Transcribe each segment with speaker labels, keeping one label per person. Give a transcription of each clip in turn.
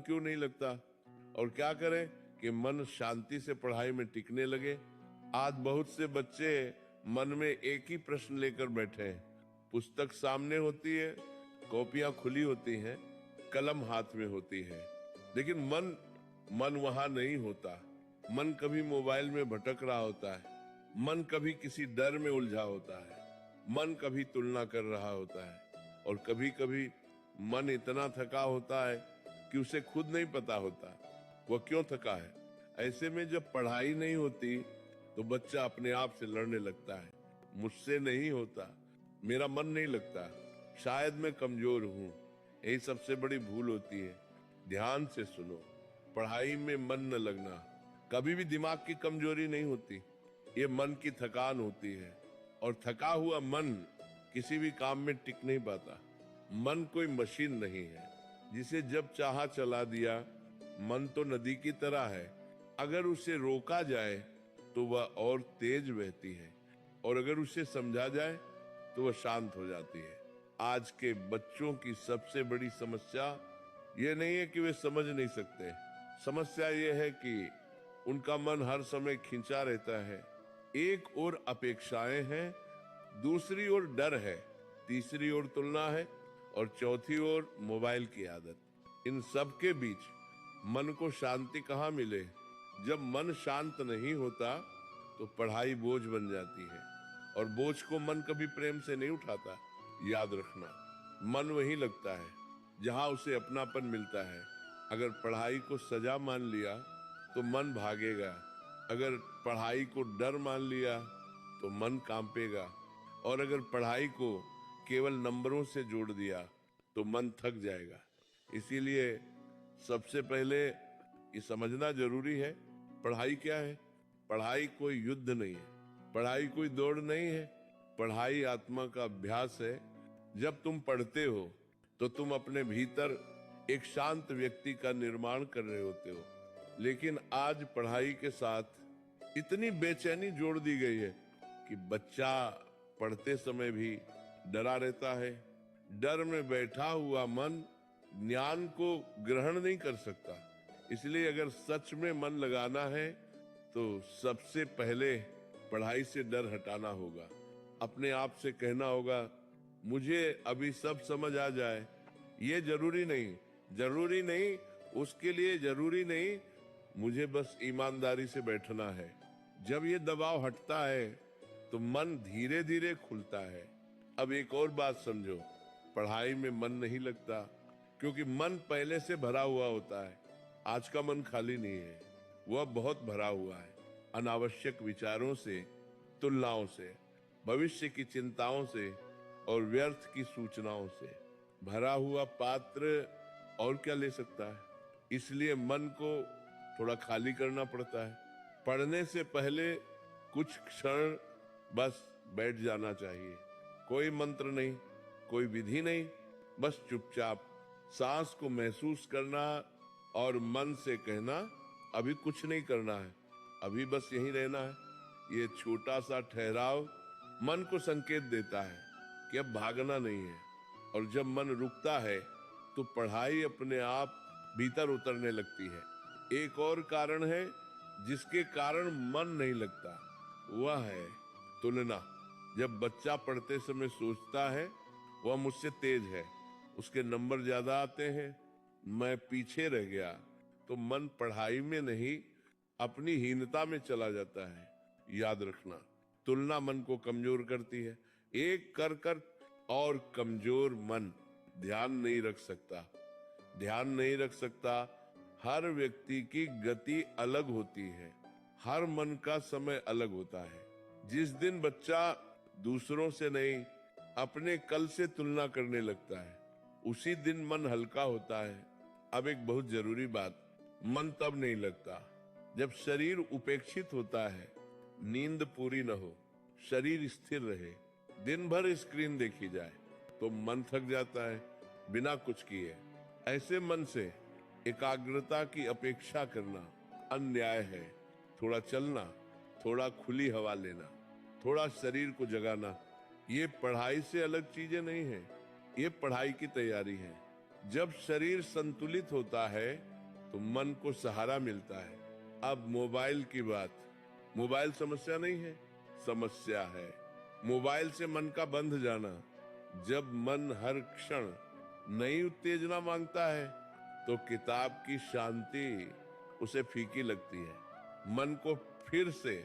Speaker 1: क्यों नहीं लगता, और क्या करें कि मन शांति से पढ़ाई में टिकने लगे। आज बहुत से बच्चे मन में एक ही प्रश्न लेकर बैठे हैं। पुस्तक सामने होती है, कॉपियां खुली होती हैं, कलम हाथ में होती है, लेकिन मन वहां नहीं होता। मन कभी मोबाइल में भटक रहा होता है, मन कभी किसी डर में उलझा होता है, मन कभी तुलना कर रहा होता है, और कभी कभी मन इतना थका होता है कि उसे खुद नहीं पता होता वह क्यों थका है। ऐसे में जब पढ़ाई नहीं होती तो बच्चा अपने आप से लड़ने लगता है, मुझसे नहीं होता, मेरा मन नहीं लगता, शायद मैं कमजोर हूं। यही सबसे बड़ी भूल होती है। ध्यान से सुनो, पढ़ाई में मन न लगना कभी भी दिमाग की कमजोरी नहीं होती, ये मन की थकान होती है। और थका हुआ मन किसी भी काम में टिक नहीं पाता। मन कोई मशीन नहीं है जिसे जब चाहा चला दिया। मन तो नदी की तरह है, अगर उसे रोका जाए तो वह और तेज बहती है, और अगर उसे समझा जाए तो वह शांत हो जाती है। आज के बच्चों की सबसे बड़ी समस्या ये नहीं है कि वे समझ नहीं सकते, समस्या ये है कि उनका मन हर समय खिंचा रहता है। एक ओर अपेक्षाएं हैं, दूसरी ओर डर है, तीसरी ओर तुलना है, और चौथी ओर मोबाइल की आदत। इन सब के बीच मन को शांति कहाँ मिले। जब मन शांत नहीं होता तो पढ़ाई बोझ बन जाती है, और बोझ को मन कभी प्रेम से नहीं उठाता। याद रखना, मन वहीं लगता है जहां उसे अपनापन मिलता है। अगर पढ़ाई को सजा मान लिया तो मन भागेगा, अगर पढ़ाई को डर मान लिया तो मन कांपेगा, और अगर पढ़ाई को केवल नंबरों से जोड़ दिया तो मन थक जाएगा। इसीलिए सबसे पहले ये समझना जरूरी है, पढ़ाई क्या है। पढ़ाई कोई युद्ध नहीं है, पढ़ाई कोई दौड़ नहीं है, पढ़ाई आत्मा का अभ्यास है। जब तुम पढ़ते हो तो तुम अपने भीतर एक शांत व्यक्ति का निर्माण कर रहे होते हो। लेकिन आज पढ़ाई के साथ इतनी बेचैनी जोड़ दी गई है कि बच्चा पढ़ते समय भी डरा रहता है। डर में बैठा हुआ मन ज्ञान को ग्रहण नहीं कर सकता। इसलिए अगर सच में मन लगाना है तो सबसे पहले पढ़ाई से डर हटाना होगा। अपने आप से कहना होगा, मुझे अभी सब समझ आ जाए ये जरूरी नहीं, उसके लिए जरूरी नहीं, मुझे बस ईमानदारी से बैठना है। जब ये दबाव हटता है तो मन धीरे धीरे खुलता है। अब एक और बात समझो, पढ़ाई में मन नहीं लगता क्योंकि मन पहले से भरा हुआ होता है। आज का मन खाली नहीं है, वह बहुत भरा हुआ है अनावश्यक विचारों से, तुलनाओं से, भविष्य की चिंताओं से और व्यर्थ की सूचनाओं से। भरा हुआ पात्र और क्या ले सकता है। इसलिए मन को थोड़ा खाली करना पड़ता है। पढ़ने से पहले कुछ क्षण बस बैठ जाना चाहिए। कोई मंत्र नहीं, कोई विधि नहीं, बस चुपचाप सांस को महसूस करना और मन से कहना, अभी कुछ नहीं करना है, अभी बस यहीं रहना है। ये छोटा सा ठहराव मन को संकेत देता है कि अब भागना नहीं है। और जब मन रुकता है तो पढ़ाई अपने आप भीतर उतरने लगती है। एक और कारण है जिसके कारण मन नहीं लगता, वह है तुलना। जब बच्चा पढ़ते समय सोचता है वह मुझसे तेज है, उसके नंबर ज्यादा आते हैं, मैं पीछे रह गया, तो मन पढ़ाई में नहीं अपनी हीनता में चला जाता है। याद रखना, तुलना मन को कमजोर करती है। एक कर कर और कमजोर मन ध्यान नहीं रख सकता। हर व्यक्ति की गति अलग होती है, हर मन का समय अलग होता है। जिस दिन बच्चा दूसरों से नहीं अपने कल से तुलना करने लगता है, उसी दिन मन हल्का होता है। अब एक बहुत जरूरी बात, मन तब नहीं लगता जब शरीर उपेक्षित होता है, नींद पूरी न हो, शरीर स्थिर रहे, दिन भर स्क्रीन देखी जाए तो मन थक जाता है बिना कुछ किए। ऐसे मन से एकाग्रता की अपेक्षा करना अन्याय है। थोड़ा चलना, थोड़ा खुली हवा लेना, थोड़ा शरीर को जगाना, ये पढ़ाई से अलग चीजें नहीं है, ये पढ़ाई की तैयारी है। जब शरीर संतुलित होता है तो मन को सहारा मिलता है। अब मोबाइल की बात, मोबाइल समस्या नहीं है, समस्या है मोबाइल से मन का बंध जाना। जब मन हर क्षण नई उत्तेजना मांगता है तो किताब की शांति उसे फीकी लगती है। मन को फिर से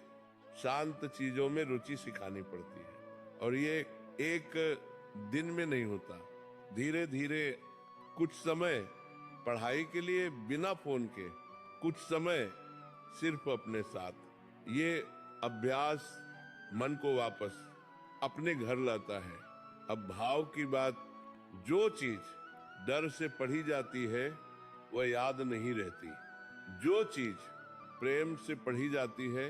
Speaker 1: शांत चीजों में रुचि सिखानी पड़ती है, और ये एक दिन में नहीं होता। धीरे धीरे कुछ समय पढ़ाई के लिए बिना फोन के, कुछ समय सिर्फ अपने साथ। ये अभ्यास मन को वापस अपने घर लाता है। अब भाव की बात, जो चीज डर से पढ़ी जाती है वह याद नहीं रहती, जो चीज प्रेम से पढ़ी जाती है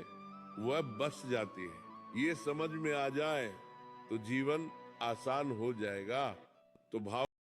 Speaker 1: वह बस जाती है। ये समझ में आ जाए तो जीवन आसान हो जाएगा। तो भाव